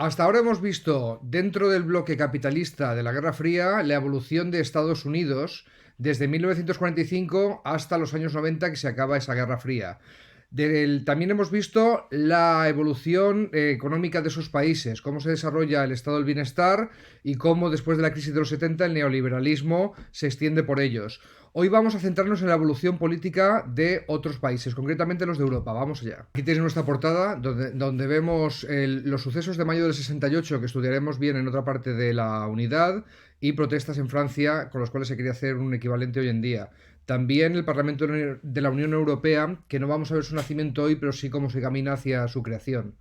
Hasta ahora hemos visto dentro del bloque capitalista de la Guerra Fría la evolución de Estados Unidos desde 1945 hasta los años 90 que se acaba esa Guerra Fría. También hemos visto la evolución económica de esos países, cómo se desarrolla el estado del bienestar y cómo después de la crisis de los 70 el neoliberalismo se extiende por ellos. Hoy vamos a centrarnos en la evolución política de otros países, concretamente los de Europa. Vamos allá. Aquí tenéis nuestra portada, donde vemos los sucesos de mayo del 68, que estudiaremos bien en otra parte de la unidad, y protestas en Francia, con los cuales se quería hacer un equivalente hoy en día. También el Parlamento de la Unión Europea, que no vamos a ver su nacimiento hoy, pero sí cómo se camina hacia su creación.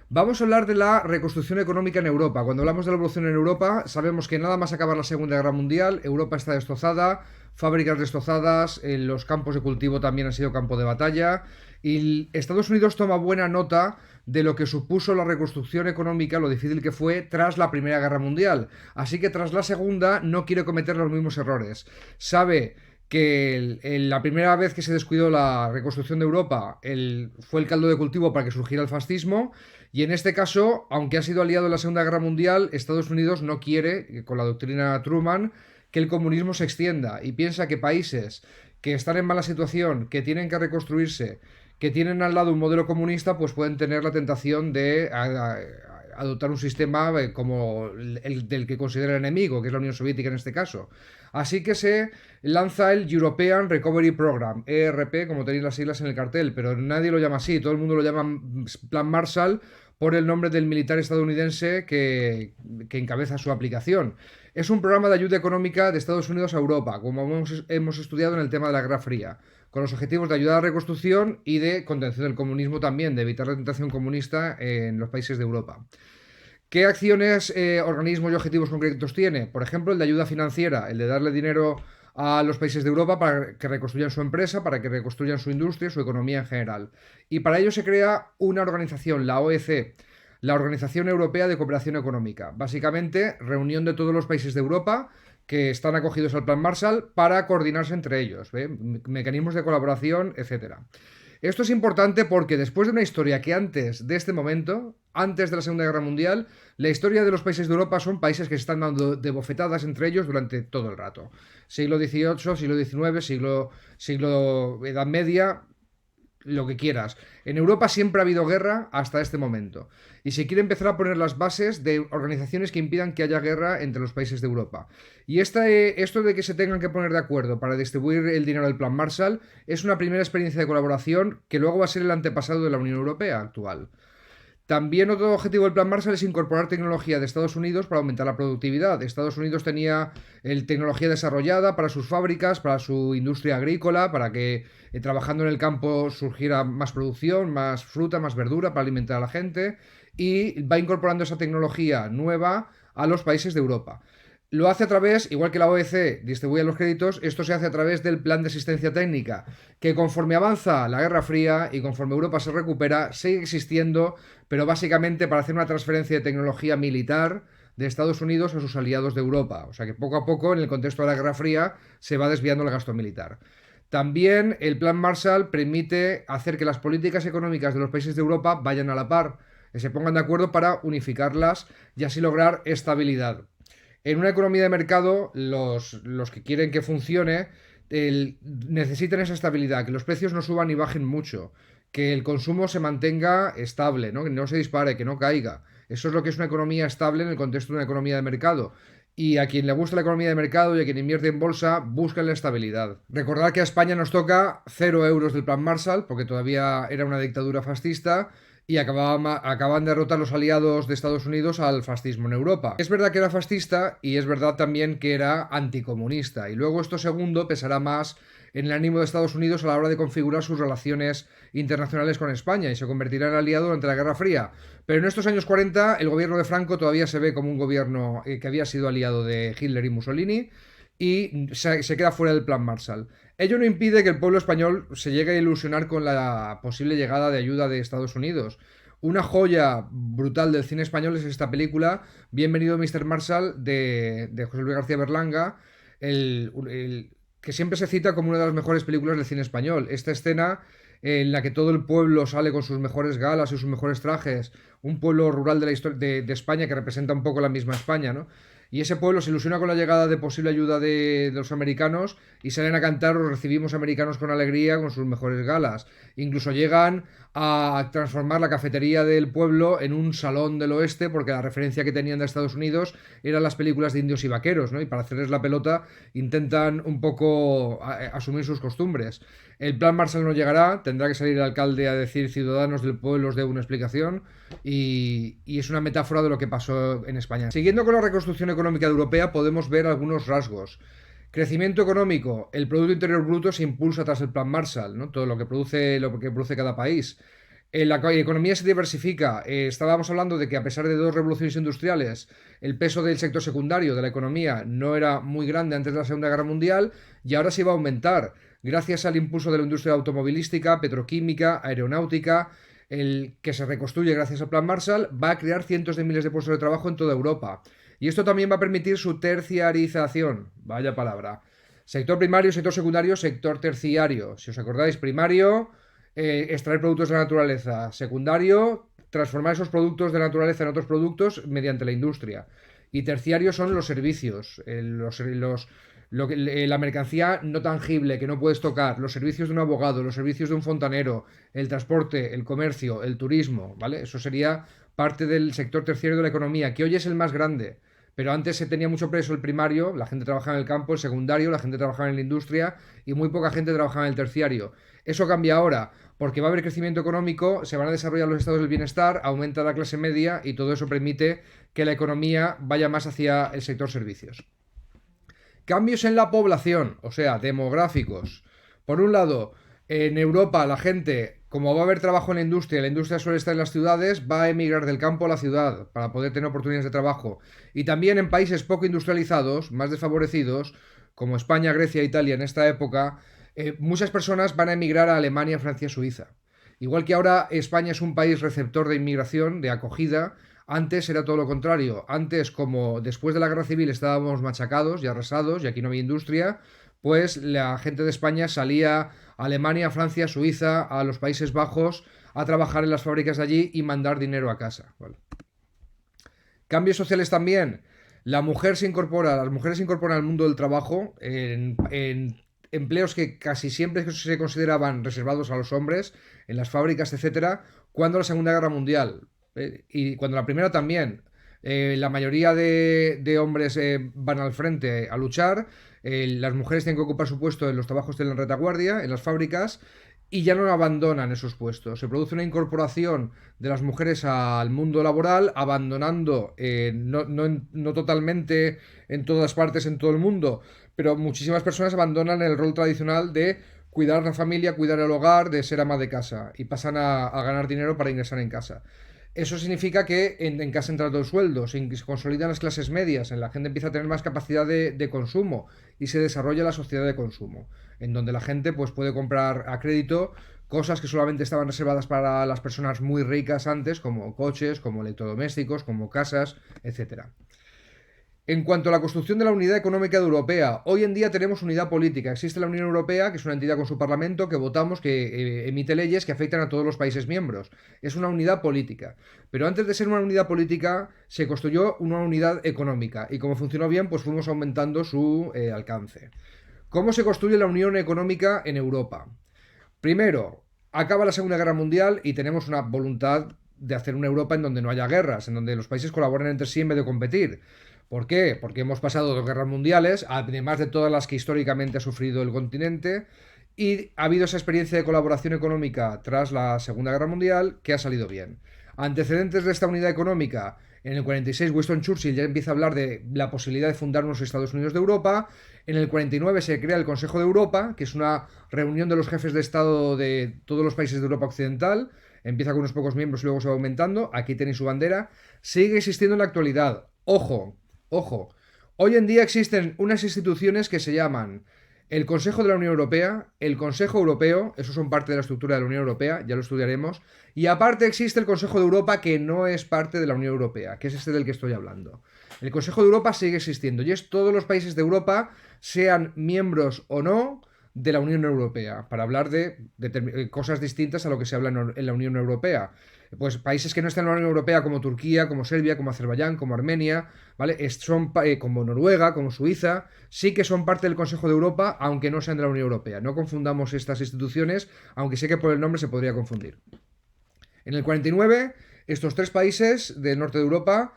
Vamos a hablar de la reconstrucción económica en Europa. Cuando hablamos de la evolución en Europa, sabemos que nada más acabar la Segunda Guerra Mundial, Europa está destrozada, fábricas destrozadas, los campos de cultivo también han sido campo de batalla, y Estados Unidos toma buena nota de lo que supuso la reconstrucción económica, lo difícil que fue tras la Primera Guerra Mundial. Así que tras la Segunda no quiere cometer los mismos errores. Sabe que la primera vez que se descuidó la reconstrucción de Europa fue el caldo de cultivo para que surgiera el fascismo, y en este caso, aunque ha sido aliado en la Segunda Guerra Mundial, Estados Unidos no quiere, con la doctrina Truman, que el comunismo se extienda, y piensa que países que están en mala situación, que tienen que reconstruirse, que tienen al lado un modelo comunista, pues pueden tener la tentación de adoptar un sistema como el del que considera el enemigo, que es la Unión Soviética en este caso. Así que se lanza el European Recovery Program, ERP, como tenéis las siglas en el cartel, pero nadie lo llama así, todo el mundo lo llama Plan Marshall por el nombre del militar estadounidense que encabeza su aplicación. Es un programa de ayuda económica de Estados Unidos a Europa, como hemos estudiado en el tema de la Guerra Fría, con los objetivos de ayudar a la reconstrucción y de contención del comunismo también, de evitar la tentación comunista en los países de Europa. ¿Qué acciones, organismos y objetivos concretos tiene? Por ejemplo, el de ayuda financiera, el de darle dinero a los países de Europa para que reconstruyan su empresa, para que reconstruyan su industria, su economía en general. Y para ello se crea una organización, la OEC, la Organización Europea de Cooperación Económica. Básicamente, reunión de todos los países de Europa que están acogidos al Plan Marshall para coordinarse entre ellos, mecanismos de colaboración, etcétera. Esto es importante porque después de una historia que antes de este momento, antes de la Segunda Guerra Mundial, la historia de los países de Europa son países que se están dando de bofetadas entre ellos durante todo el rato. Siglo XVIII, siglo XIX, siglo Edad Media, lo que quieras. En Europa siempre ha habido guerra hasta este momento. Y se quiere empezar a poner las bases de organizaciones que impidan que haya guerra entre los países de Europa. Y esto de que se tengan que poner de acuerdo para distribuir el dinero del Plan Marshall es una primera experiencia de colaboración que luego va a ser el antepasado de la Unión Europea actual. También otro objetivo del Plan Marshall es incorporar tecnología de Estados Unidos para aumentar la productividad. Estados Unidos tenía tecnología desarrollada para sus fábricas, para su industria agrícola, para que trabajando en el campo surgiera más producción, más fruta, más verdura para alimentar a la gente, y va incorporando esa tecnología nueva a los países de Europa. Lo hace a través, igual que la OEC distribuye los créditos, esto se hace a través del Plan de Asistencia Técnica, que conforme avanza la Guerra Fría y conforme Europa se recupera, sigue existiendo, pero básicamente para hacer una transferencia de tecnología militar de Estados Unidos a sus aliados de Europa. O sea que poco a poco, en el contexto de la Guerra Fría, se va desviando el gasto militar. También el Plan Marshall permite hacer que las políticas económicas de los países de Europa vayan a la par, que se pongan de acuerdo para unificarlas y así lograr estabilidad. En una economía de mercado, los que quieren que funcione necesitan esa estabilidad, que los precios no suban ni bajen mucho, que el consumo se mantenga estable, ¿no? Que no se dispare, que no caiga. Eso es lo que es una economía estable en el contexto de una economía de mercado. Y a quien le gusta la economía de mercado y a quien invierte en bolsa, buscan la estabilidad. Recordad que a España nos toca 0 euros del Plan Marshall, porque todavía era una dictadura fascista, y acaban de derrotar los aliados de Estados Unidos al fascismo en Europa. Es verdad que era fascista y es verdad también que era anticomunista. Y luego esto segundo pesará más en el ánimo de Estados Unidos a la hora de configurar sus relaciones internacionales con España y se convertirá en aliado durante la Guerra Fría. Pero en estos años 40 el gobierno de Franco todavía se ve como un gobierno que había sido aliado de Hitler y Mussolini y se queda fuera del Plan Marshall. Ello no impide que el pueblo español se llegue a ilusionar con la posible llegada de ayuda de Estados Unidos. Una joya brutal del cine español es esta película, Bienvenido Mr. Marshall, de José Luis García Berlanga, que siempre se cita como una de las mejores películas del cine español. Esta escena en la que todo el pueblo sale con sus mejores galas y sus mejores trajes, un pueblo rural de la historia de España que representa un poco la misma España, ¿no? Y ese pueblo se ilusiona con la llegada de posible ayuda de los americanos y salen a cantar los recibimos americanos con alegría con sus mejores galas. Incluso llegan a transformar la cafetería del pueblo en un salón del oeste porque la referencia que tenían de Estados Unidos eran las películas de indios y vaqueros, ¿no? Y para hacerles la pelota intentan un poco asumir sus costumbres. El plan Marshall no llegará, tendrá que salir el alcalde a decir ciudadanos del pueblo os debo una explicación y es una metáfora de lo que pasó en España. Siguiendo con la reconstrucción económica europea podemos ver algunos rasgos. Crecimiento económico, el Producto Interior Bruto se impulsa tras el plan Marshall, ¿no? Todo lo que produce cada país. La economía se diversifica. Estábamos hablando de que a pesar de dos revoluciones industriales, el peso del sector secundario de la economía no era muy grande antes de la Segunda Guerra Mundial y ahora se va a aumentar gracias al impulso de la industria automovilística, petroquímica, aeronáutica, el que se reconstruye gracias al plan Marshall, va a crear cientos de miles de puestos de trabajo en toda Europa. Y esto también va a permitir su terciarización. Vaya palabra. Sector primario, sector secundario, sector terciario. Si os acordáis, primario, extraer productos de la naturaleza. Secundario, transformar esos productos de la naturaleza en otros productos mediante la industria. Y terciario son los servicios, la mercancía no tangible que no puedes tocar, los servicios de un abogado, los servicios de un fontanero, el transporte, el comercio, el turismo, ¿vale? Eso sería parte del sector terciario de la economía, que hoy es el más grande. Pero antes se tenía mucho peso el primario, la gente trabajaba en el campo, el secundario, la gente trabajaba en la industria y muy poca gente trabajaba en el terciario. Eso cambia ahora, porque va a haber crecimiento económico, se van a desarrollar los estados del bienestar, aumenta la clase media y todo eso permite que la economía vaya más hacia el sector servicios. Cambios en la población, o sea, demográficos. Por un lado, en Europa la gente, como va a haber trabajo en la industria suele estar en las ciudades, va a emigrar del campo a la ciudad para poder tener oportunidades de trabajo. Y también en países poco industrializados, más desfavorecidos, como España, Grecia e Italia en esta época, muchas personas van a emigrar a Alemania, Francia, Suiza. Igual que ahora España es un país receptor de inmigración, de acogida, antes era todo lo contrario. Antes, como después de la guerra civil estábamos machacados y arrasados y aquí no había industria, pues la gente de España salía a Alemania, Francia, Suiza, a los Países Bajos a trabajar en las fábricas de allí y mandar dinero a casa. Vale. Cambios sociales también. Las mujeres se incorporan al mundo del trabajo en empleos que casi siempre se consideraban reservados a los hombres, en las fábricas, etcétera, cuando la Segunda Guerra Mundial. Y cuando la primera también. La mayoría de hombres van al frente a luchar, las mujeres tienen que ocupar su puesto en los trabajos de la retaguardia, en las fábricas, y ya no abandonan esos puestos. Se produce una incorporación de las mujeres al mundo laboral, abandonando, no totalmente en todas partes, en todo el mundo, pero muchísimas personas abandonan el rol tradicional de cuidar la familia, cuidar el hogar, de ser ama de casa, y pasan a ganar dinero para ingresar en casa. Eso significa que en casa entra todo el sueldo, se consolidan las clases medias, la gente empieza a tener más capacidad de consumo y se desarrolla la sociedad de consumo, en donde la gente pues, puede comprar a crédito cosas que solamente estaban reservadas para las personas muy ricas antes, como coches, como electrodomésticos, como casas, etcétera. En cuanto a la construcción de la unidad económica europea, hoy en día tenemos unidad política. Existe la Unión Europea, que es una entidad con su parlamento, que votamos, que emite leyes que afectan a todos los países miembros. Es una unidad política. Pero antes de ser una unidad política, se construyó una unidad económica. Y como funcionó bien, pues fuimos aumentando su alcance. ¿Cómo se construye la Unión Económica en Europa? Primero, acaba la Segunda Guerra Mundial y tenemos una voluntad de hacer una Europa en donde no haya guerras, en donde los países colaboren entre sí en vez de competir. ¿Por qué? Porque hemos pasado dos guerras mundiales, además de todas las que históricamente ha sufrido el continente, y ha habido esa experiencia de colaboración económica tras la Segunda Guerra Mundial que ha salido bien. Antecedentes de esta unidad económica, en el 46 Winston Churchill ya empieza a hablar de la posibilidad de fundar unos Estados Unidos de Europa, en el 49 se crea el Consejo de Europa, que es una reunión de los jefes de Estado de todos los países de Europa Occidental, empieza con unos pocos miembros y luego se va aumentando, aquí tenéis su bandera, sigue existiendo en la actualidad. Ojo, ojo, hoy en día existen unas instituciones que se llaman el Consejo de la Unión Europea, el Consejo Europeo, esos son parte de la estructura de la Unión Europea, ya lo estudiaremos, y aparte existe el Consejo de Europa que no es parte de la Unión Europea, que es este del que estoy hablando. El Consejo de Europa sigue existiendo y es todos los países de Europa, sean miembros o no de la Unión Europea, para hablar de cosas distintas a lo que se habla en la Unión Europea. Pues países que no están en la Unión Europea, como Turquía, como Serbia, como Azerbaiyán, como Armenia, ¿vale? Son como Noruega, como Suiza, sí que son parte del Consejo de Europa, aunque no sean de la Unión Europea. No confundamos estas instituciones, aunque sé que por el nombre se podría confundir. En el 49, estos tres países del norte de Europa,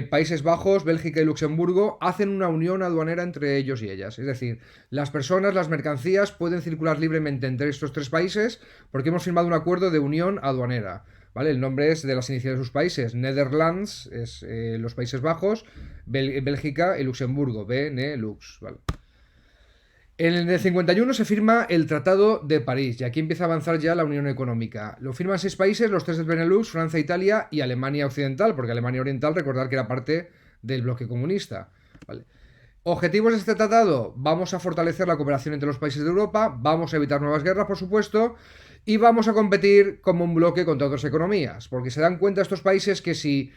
Países Bajos, Bélgica y Luxemburgo, hacen una unión aduanera entre ellos y ellas. Es decir, las personas, las mercancías pueden circular libremente entre estos tres países porque hemos firmado un acuerdo de unión aduanera. ¿Vale? El nombre es de las iniciales de sus países. Netherlands es los Países Bajos, Bélgica y Luxemburgo, Benelux. ¿Vale? En el 51 se firma el Tratado de París y aquí empieza a avanzar ya la Unión Económica. Lo firman 6 países, los 3 del Benelux, Francia, Italia y Alemania Occidental, porque Alemania Oriental, recordar que era parte del bloque comunista. ¿Vale? Objetivos de este tratado: vamos a fortalecer la cooperación entre los países de Europa, vamos a evitar nuevas guerras, por supuesto, y vamos a competir como un bloque contra otras economías, porque se dan cuenta estos países que si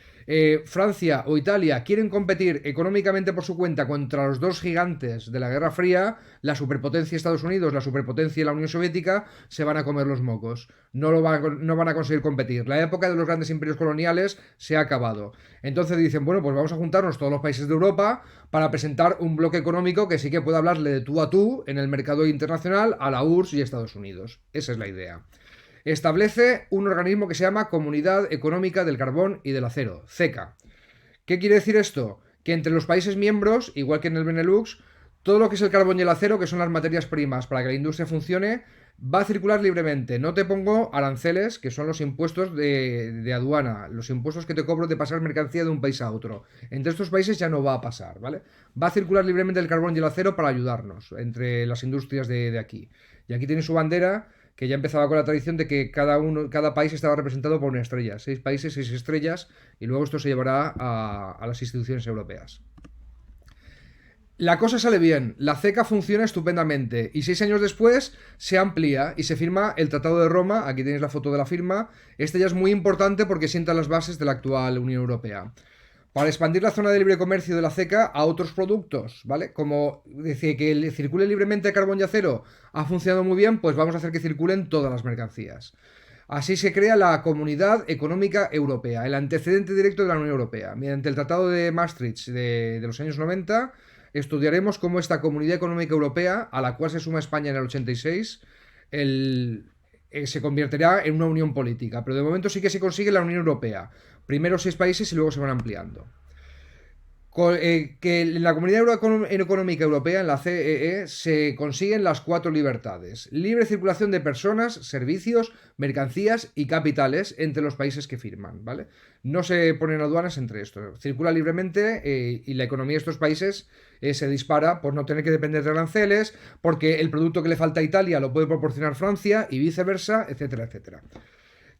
Francia o Italia quieren competir económicamente por su cuenta contra los dos gigantes de la Guerra Fría, la superpotencia Estados Unidos, la superpotencia y la Unión Soviética, se van a comer los mocos. No van a conseguir competir. La época de los grandes imperios coloniales se ha acabado. Entonces dicen, bueno, pues vamos a juntarnos todos los países de Europa para presentar un bloque económico que sí que pueda hablarle de tú a tú en el mercado internacional a la URSS y Estados Unidos. Esa es la idea. Establece un organismo que se llama Comunidad Económica del Carbón y del Acero, CECA. ¿Qué quiere decir esto? Que entre los países miembros, igual que en el Benelux, todo lo que es el carbón y el acero, que son las materias primas para que la industria funcione, va a circular libremente. No te pongo aranceles, que son los impuestos de aduana, los impuestos que te cobro de pasar mercancía de un país a otro. Entre estos países ya no va a pasar, ¿vale? Va a circular libremente el carbón y el acero para ayudarnos entre las industrias de aquí. Y aquí tiene su bandera, que ya empezaba con la tradición de que cada país estaba representado por una estrella. 6 países, 6 estrellas, y luego esto se llevará a las instituciones europeas. La cosa sale bien, la CECA funciona estupendamente y 6 años después se amplía y se firma el Tratado de Roma. Aquí tenéis la foto de la firma. Este ya es muy importante porque sienta las bases de la actual Unión Europea. Para expandir la zona de libre comercio de la CECA a otros productos, ¿vale? Como decir que circule libremente carbón y acero ha funcionado muy bien, pues vamos a hacer que circulen todas las mercancías. Así se crea la Comunidad Económica Europea, el antecedente directo de la Unión Europea. Mediante el Tratado de Maastricht de los años 90, estudiaremos cómo esta Comunidad Económica Europea, a la cual se suma España en el 86, se convertirá en una unión política. Pero de momento sí que se consigue la Unión Europea. Primero 6 países y luego se van ampliando. Que en la Comunidad Económica Europea, en la CEE, se consiguen las 4 libertades: libre circulación de personas, servicios, mercancías y capitales entre los países que firman, ¿vale? No se ponen aduanas entre estos, circula libremente y la economía de estos países se dispara por no tener que depender de aranceles, porque el producto que le falta a Italia lo puede proporcionar Francia y viceversa, etcétera, etcétera.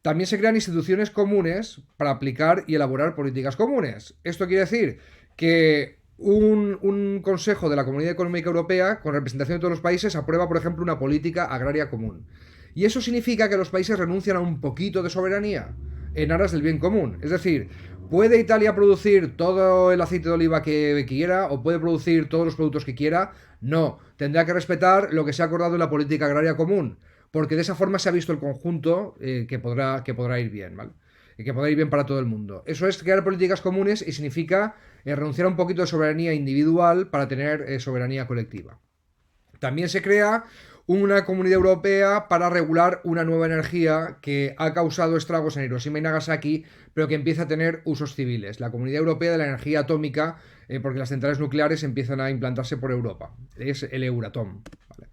También se crean instituciones comunes para aplicar y elaborar políticas comunes. Esto quiere decir que un consejo de la Comunidad Económica Europea, con representación de todos los países, aprueba, por ejemplo, una política agraria común. Y eso significa que los países renuncian a un poquito de soberanía en aras del bien común. Es decir, ¿puede Italia producir todo el aceite de oliva que quiera o puede producir todos los productos que quiera? No, tendrá que respetar lo que se ha acordado en la política agraria común, porque de esa forma se ha visto el conjunto que podrá ir bien, ¿vale? Y que podrá ir bien para todo el mundo. Eso es crear políticas comunes y significa renunciar a un poquito de soberanía individual para tener soberanía colectiva. También se crea una comunidad europea para regular una nueva energía que ha causado estragos en Hiroshima y Nagasaki, pero que empieza a tener usos civiles. La Comunidad Europea de la Energía Atómica, porque las centrales nucleares empiezan a implantarse por Europa. Es el Euratom. ¿Vale?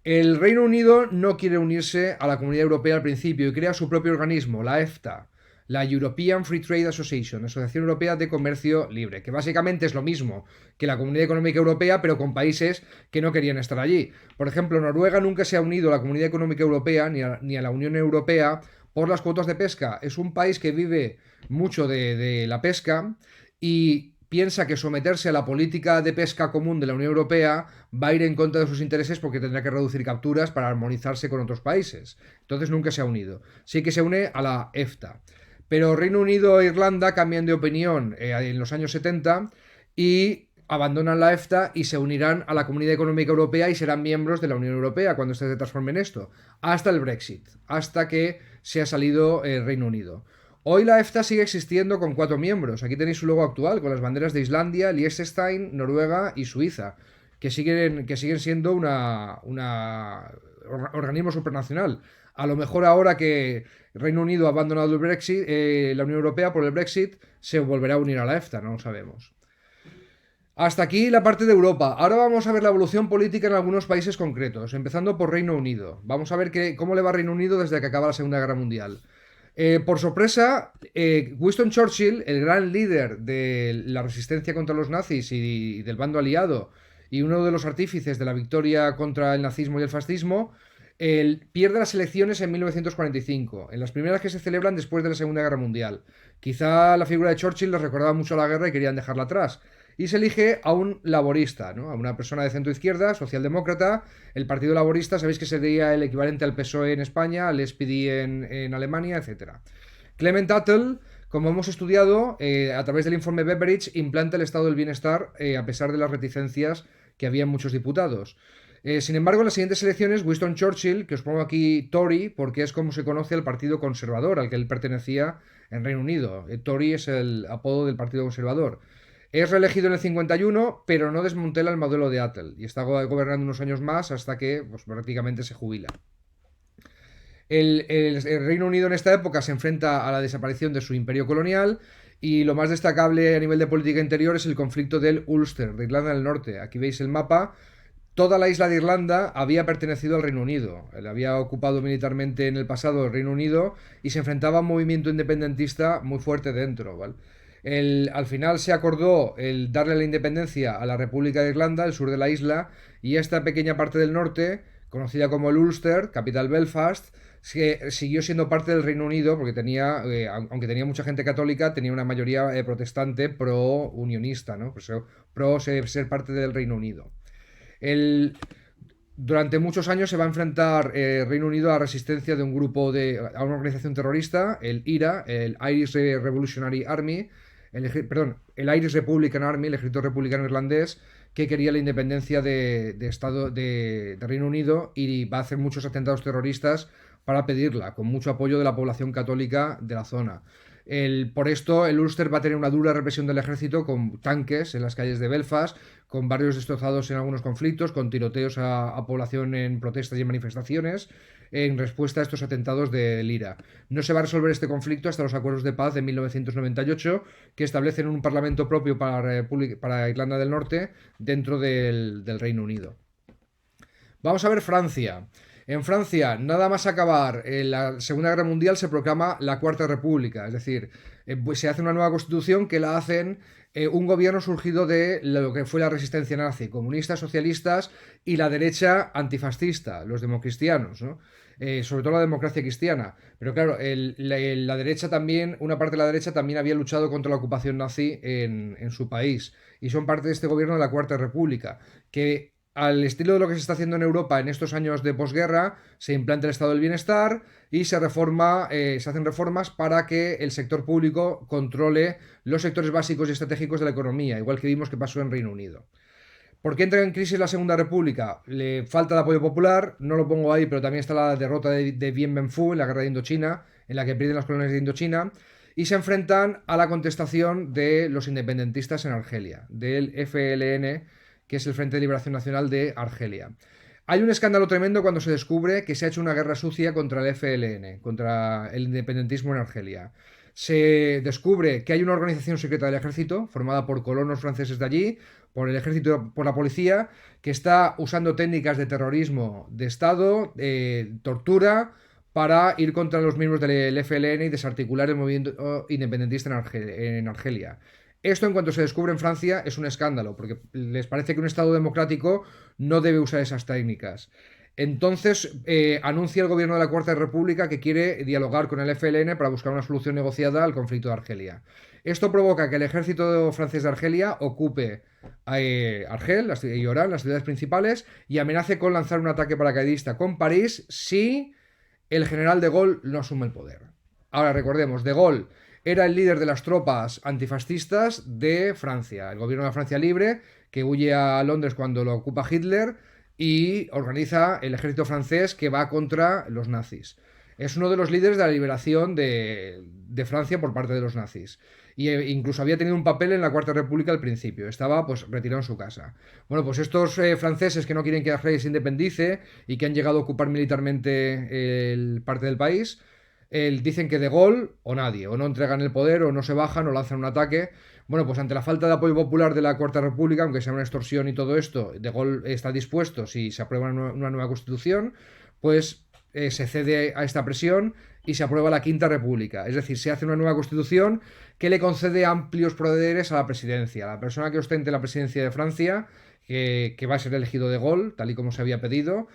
El Reino Unido no quiere unirse a la Comunidad Europea al principio y crea su propio organismo, la EFTA, la European Free Trade Association, Asociación Europea de Comercio Libre, que básicamente es lo mismo que la Comunidad Económica Europea, pero con países que no querían estar allí. Por ejemplo, Noruega nunca se ha unido a la Comunidad Económica Europea ni a la Unión Europea por las cuotas de pesca. Es un país que vive mucho de la pesca y piensa que someterse a la política de pesca común de la Unión Europea va a ir en contra de sus intereses porque tendrá que reducir capturas para armonizarse con otros países. Entonces nunca se ha unido. Sí que se une a la EFTA. Pero Reino Unido e Irlanda cambian de opinión en los años 70 y abandonan la EFTA y se unirán a la Comunidad Económica Europea y serán miembros de la Unión Europea cuando se transforme en esto, hasta el Brexit, hasta que se ha salido el Reino Unido. Hoy la EFTA sigue existiendo con 4 miembros. Aquí tenéis su logo actual, con las banderas de Islandia, Liechtenstein, Noruega y Suiza, que siguen siendo una organismo supranacional. A lo mejor ahora que Reino Unido ha abandonado el Brexit, la Unión Europea por el Brexit, se volverá a unir a la EFTA, no lo sabemos. Hasta aquí la parte de Europa. Ahora vamos a ver la evolución política en algunos países concretos, empezando por Reino Unido. Vamos a ver cómo le va a Reino Unido desde que acaba la Segunda Guerra Mundial. Por sorpresa, Winston Churchill, el gran líder de la resistencia contra los nazis y del bando aliado, y uno de los artífices de la victoria contra el nazismo y el fascismo, pierde las elecciones en 1945, en las primeras que se celebran después de la Segunda Guerra Mundial. Quizá la figura de Churchill les recordaba mucho a la guerra y querían dejarla atrás. Y se elige a un laborista, ¿no? A una persona de centro izquierda, socialdemócrata. El Partido Laborista, sabéis que sería el equivalente al PSOE en España, al SPD en Alemania, etc. Clement Attlee, como hemos estudiado, a través del informe Beveridge, implanta el estado del bienestar a pesar de las reticencias que había en muchos diputados. Sin embargo, en las siguientes elecciones, Winston Churchill, que os pongo aquí Tory, porque es como se conoce al Partido Conservador, al que él pertenecía en Reino Unido. Tory es el apodo del Partido Conservador. Es reelegido en el 51, pero no desmantela el modelo de Attlee y está gobernando unos años más hasta que pues, prácticamente se jubila. El Reino Unido en esta época se enfrenta a la desaparición de su imperio colonial y lo más destacable a nivel de política interior es el conflicto del Ulster, de Irlanda del Norte. Aquí veis el mapa. Toda la isla de Irlanda había pertenecido al Reino Unido. Él había ocupado militarmente en el pasado el Reino Unido y se enfrentaba a un movimiento independentista muy fuerte dentro, ¿vale? Al final se acordó el darle la independencia a la República de Irlanda, el sur de la isla, y esta pequeña parte del norte, conocida como el Ulster, capital Belfast, siguió siendo parte del Reino Unido porque tenía, aunque tenía mucha gente católica, tenía una mayoría protestante pro-unionista, ¿no? Pro ser parte del Reino Unido. Durante muchos años se va a enfrentar Reino Unido a la resistencia de un grupo a una organización terrorista, el IRA, el Irish Revolutionary Army, el Irish Republican Army, el ejército republicano irlandés, que quería la independencia de Estado de Reino Unido y va a hacer muchos atentados terroristas para pedirla, con mucho apoyo de la población católica de la zona. Por esto, el Ulster va a tener una dura represión del ejército con tanques en las calles de Belfast, con barrios destrozados en algunos conflictos, con tiroteos a población en protestas y en manifestaciones, en respuesta a estos atentados del IRA. No se va a resolver este conflicto hasta los acuerdos de paz de 1998, que establecen un parlamento propio para Irlanda del Norte dentro del Reino Unido. Vamos a ver Francia. En Francia, nada más acabar la Segunda Guerra Mundial, se proclama la Cuarta República, es decir, pues se hace una nueva constitución que la hacen un gobierno surgido de lo que fue la resistencia nazi, comunistas, socialistas y la derecha antifascista, los democristianos, ¿no? Sobre todo la democracia cristiana. Pero claro, la derecha también, una parte de la derecha también había luchado contra la ocupación nazi en su país y son parte de este gobierno de la Cuarta República, que al estilo de lo que se está haciendo en Europa en estos años de posguerra, se implanta el estado del bienestar y se hacen reformas para que el sector público controle los sectores básicos y estratégicos de la economía, igual que vimos que pasó en Reino Unido. ¿Por qué entra en crisis la Segunda República? Le falta el apoyo popular, no lo pongo ahí, pero también está la derrota de Dien Bien Phu en la guerra de Indochina, en la que pierden las colonias de Indochina, y se enfrentan a la contestación de los independentistas en Argelia, del FLN, que es el Frente de Liberación Nacional de Argelia. Hay un escándalo tremendo cuando se descubre que se ha hecho una guerra sucia contra el FLN, contra el independentismo en Argelia. Se descubre que hay una organización secreta del ejército, formada por colonos franceses de allí, por el ejército, por la policía, que está usando técnicas de terrorismo de Estado, tortura, para ir contra los miembros del FLN y desarticular el movimiento independentista en Argelia. Esto, en cuanto se descubre en Francia, es un escándalo, porque les parece que un Estado democrático no debe usar esas técnicas. Entonces, anuncia el gobierno de la Cuarta República que quiere dialogar con el FLN para buscar una solución negociada al conflicto de Argelia. Esto provoca que el ejército francés de Argelia ocupe Argel y Oran, las ciudades principales, y amenace con lanzar un ataque paracaidista con París si el general de Gaulle no asume el poder. Ahora recordemos, de Gaulle era el líder de las tropas antifascistas de Francia, el gobierno de la Francia Libre, que huye a Londres cuando lo ocupa Hitler y organiza el ejército francés que va contra los nazis. Es uno de los líderes de la liberación de Francia por parte de los nazis. Y incluso había tenido un papel en la Cuarta República al principio. Estaba pues retirado en su casa. Bueno, pues estos franceses que no quieren que Algeria se independice y que han llegado a ocupar militarmente parte del país, dicen que De Gaulle o nadie, o no entregan el poder, o no se bajan, o lanzan un ataque. Bueno, pues ante la falta de apoyo popular de la Cuarta República, aunque sea una extorsión y todo esto, De Gaulle está dispuesto, si se aprueba una nueva constitución, pues se cede a esta presión y se aprueba la Quinta República. Es decir, se hace una nueva constitución que le concede amplios poderes a la presidencia. La persona que ostente la presidencia de Francia, que va a ser elegido De Gaulle, tal y como se había pedido,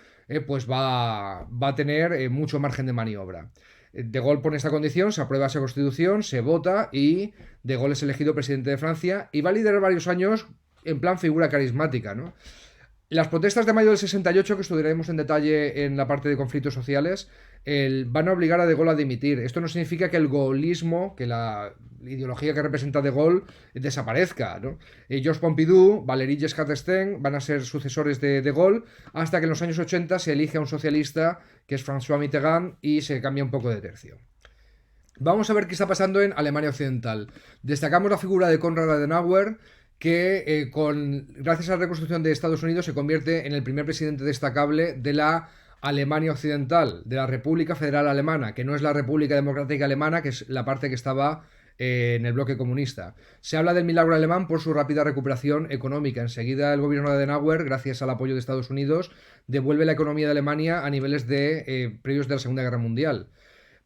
pues va a tener mucho margen de maniobra. De Gaulle pone esta condición, se aprueba esa constitución, se vota y De Gaulle es elegido presidente de Francia y va a liderar varios años en plan figura carismática, ¿no? Las protestas de mayo del 68, que estudiaremos en detalle en la parte de conflictos sociales, van a obligar a De Gaulle a dimitir. Esto no significa que el gaullismo, que la ideología que representa De Gaulle, desaparezca, ¿no? Georges Pompidou, Valéry Giscard d'Estaing van a ser sucesores de Gaulle hasta que en los años 80 se elige a un socialista, que es François Mitterrand, y se cambia un poco de tercio. Vamos a ver qué está pasando en Alemania Occidental. Destacamos la figura de Konrad Adenauer, que gracias a la reconstrucción de Estados Unidos se convierte en el primer presidente destacable de la Alemania Occidental, de la República Federal Alemana, que no es la República Democrática Alemana, que es la parte que estaba en el bloque comunista. Se habla del milagro alemán por su rápida recuperación económica. Enseguida el gobierno de Adenauer, gracias al apoyo de Estados Unidos, devuelve la economía de Alemania a niveles previos de la Segunda Guerra Mundial.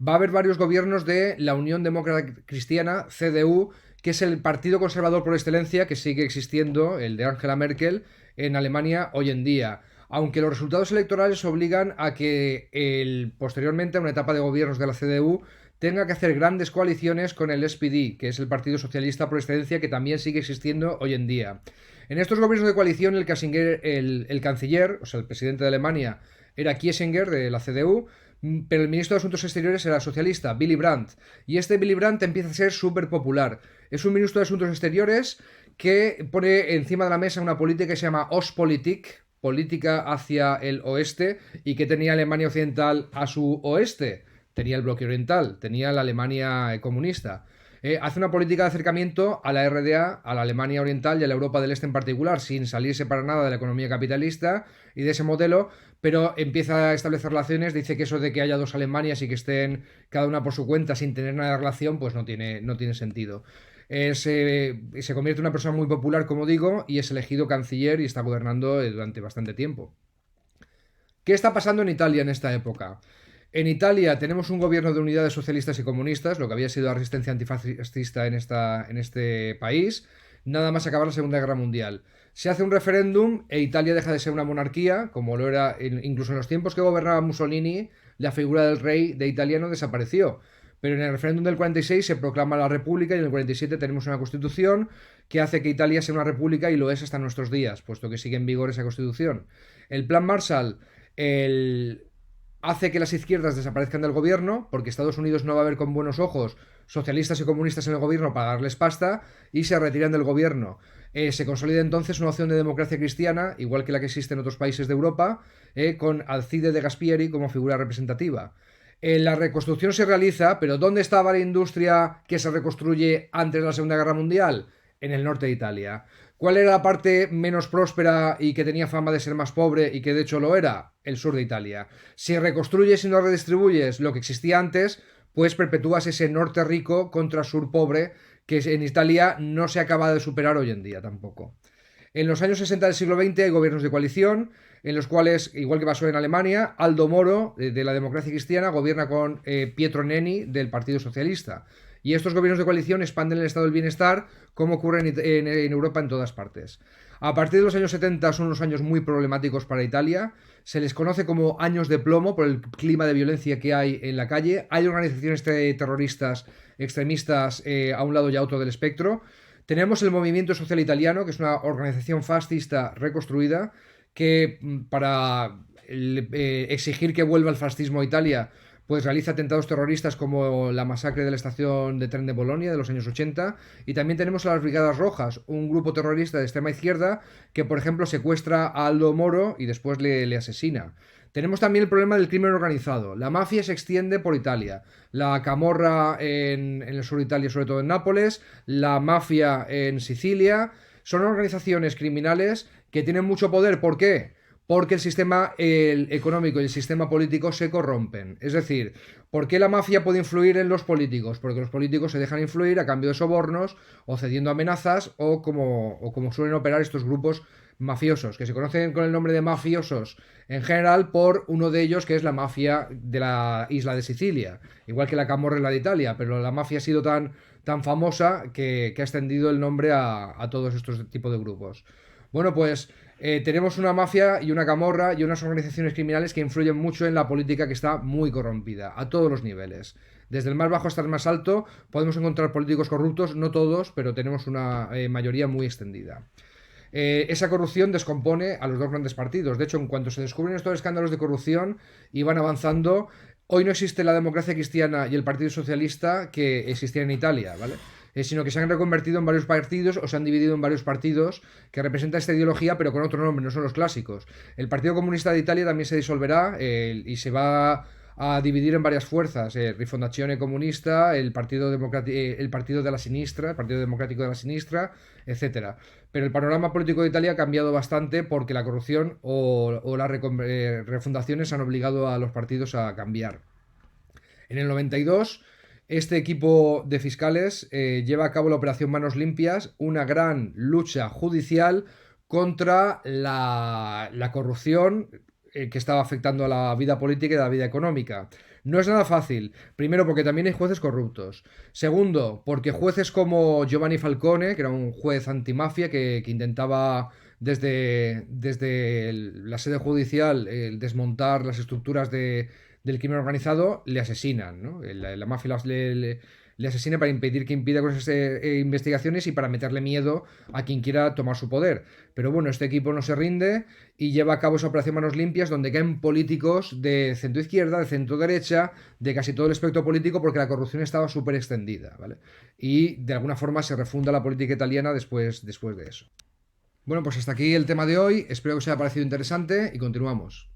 Va a haber varios gobiernos de la Unión Demócrata Cristiana, CDU, que es el partido conservador por excelencia que sigue existiendo, el de Angela Merkel, en Alemania hoy en día. Aunque los resultados electorales obligan a que posteriormente, a una etapa de gobiernos de la CDU, tenga que hacer grandes coaliciones con el SPD, que es el Partido Socialista por excelencia, que también sigue existiendo hoy en día. En estos gobiernos de coalición, el canciller, o sea, el presidente de Alemania, era Kiesinger, de la CDU, pero el ministro de Asuntos Exteriores era socialista, Willy Brandt. Y este Willy Brandt empieza a ser súper popular. Es un ministro de Asuntos Exteriores que pone encima de la mesa una política que se llama Ostpolitik, política hacia el oeste, y que tenía Alemania Occidental a su oeste. Tenía el bloque oriental, tenía la Alemania comunista. Hace una política de acercamiento a la RDA, a la Alemania Oriental y a la Europa del Este en particular, sin salirse para nada de la economía capitalista y de ese modelo, pero empieza a establecer relaciones. Dice que eso de que haya dos Alemanias y que estén cada una por su cuenta sin tener nada de relación, pues no tiene sentido. Se convierte en una persona muy popular, como digo, y es elegido canciller y está gobernando durante bastante tiempo. ¿Qué está pasando en Italia en esta época? En Italia tenemos un gobierno de unidades socialistas y comunistas, lo que había sido la resistencia antifascista en este país, nada más acabar la Segunda Guerra Mundial. Se hace un referéndum e Italia deja de ser una monarquía, como lo era incluso en los tiempos que gobernaba Mussolini, la figura del rey de italiano desapareció. Pero en el referéndum del 46 se proclama la república y en el 47 tenemos una constitución que hace que Italia sea una república y lo es hasta nuestros días, puesto que sigue en vigor esa constitución. El plan Marshall, hace que las izquierdas desaparezcan del gobierno, porque Estados Unidos no va a ver con buenos ojos socialistas y comunistas en el gobierno para darles pasta, y se retiran del gobierno. Se consolida entonces una opción de democracia cristiana, igual que la que existe en otros países de Europa, con Alcide de Gasperi como figura representativa. La reconstrucción se realiza, pero ¿dónde estaba la industria que se reconstruye antes de la Segunda Guerra Mundial? En el norte de Italia. ¿Cuál era la parte menos próspera y que tenía fama de ser más pobre y que de hecho lo era? El sur de Italia. Si reconstruyes y no redistribuyes lo que existía antes, pues perpetúas ese norte rico contra sur pobre que en Italia no se acaba de superar hoy en día tampoco. En los años 60 del siglo XX hay gobiernos de coalición, en los cuales, igual que pasó en Alemania, Aldo Moro, de la democracia cristiana, gobierna con Pietro Nenni, del Partido Socialista. Y estos gobiernos de coalición expanden el estado del bienestar, como ocurre en Europa en todas partes. A partir de los años 70 son unos años muy problemáticos para Italia. Se les conoce como años de plomo por el clima de violencia que hay en la calle. Hay organizaciones terroristas extremistas a un lado y a otro del espectro. Tenemos el Movimiento Social Italiano, que es una organización fascista reconstruida, que para exigir que vuelva el fascismo a Italia, pues realiza atentados terroristas como la masacre de la estación de tren de Bolonia de los años 80. Y también tenemos a las Brigadas Rojas, un grupo terrorista de extrema izquierda que, por ejemplo, secuestra a Aldo Moro y después le asesina. Tenemos también el problema del crimen organizado. La mafia se extiende por Italia. La camorra en el sur de Italia, sobre todo en Nápoles. La mafia en Sicilia. Son organizaciones criminales que tienen mucho poder. ¿Por qué? Porque el sistema económico y el sistema político se corrompen. Es decir, ¿por qué la mafia puede influir en los políticos? Porque los políticos se dejan influir a cambio de sobornos o cediendo amenazas o como suelen operar estos grupos mafiosos, que se conocen con el nombre de mafiosos en general por uno de ellos que es la mafia de la isla de Sicilia, igual que la camorra en la de Italia, pero la mafia ha sido tan famosa que ha extendido el nombre a todos estos tipos de grupos. Bueno, pues tenemos una mafia y una camorra y unas organizaciones criminales que influyen mucho en la política que está muy corrompida, a todos los niveles. Desde el más bajo hasta el más alto podemos encontrar políticos corruptos, no todos, pero tenemos una mayoría muy extendida. Esa corrupción descompone a los dos grandes partidos. De hecho, en cuanto se descubren estos escándalos de corrupción y van avanzando, hoy no existe la democracia cristiana y el Partido Socialista que existía en Italia, ¿vale? Sino que se han reconvertido en varios partidos o se han dividido en varios partidos que representan esta ideología pero con otro nombre, no son los clásicos. El Partido Comunista de Italia también se disolverá y se va a dividir en varias fuerzas, Rifondazione Comunista, el Partido de la Sinistra, el Partido Democrático de la Sinistra, etcétera. Pero el panorama político de Italia ha cambiado bastante porque la corrupción o las refundaciones han obligado a los partidos a cambiar. En el 92, este equipo de fiscales lleva a cabo la Operación Manos Limpias, una gran lucha judicial contra la corrupción que estaba afectando a la vida política y a la vida económica. No es nada fácil. Primero, porque también hay jueces corruptos. Segundo, porque jueces como Giovanni Falcone, que era un juez antimafia que intentaba desde la sede judicial desmontar las estructuras del crimen organizado, le asesinan, ¿no? La mafia le asesina para impedir que impida con esas investigaciones y para meterle miedo a quien quiera tomar su poder. Pero bueno, este equipo no se rinde y lleva a cabo esa operación Manos Limpias donde caen políticos de centro izquierda, de centro derecha, de casi todo el espectro político porque la corrupción estaba súper extendida, ¿vale? Y de alguna forma se refunda la política italiana después de eso. Bueno, pues hasta aquí el tema de hoy. Espero que os haya parecido interesante y continuamos.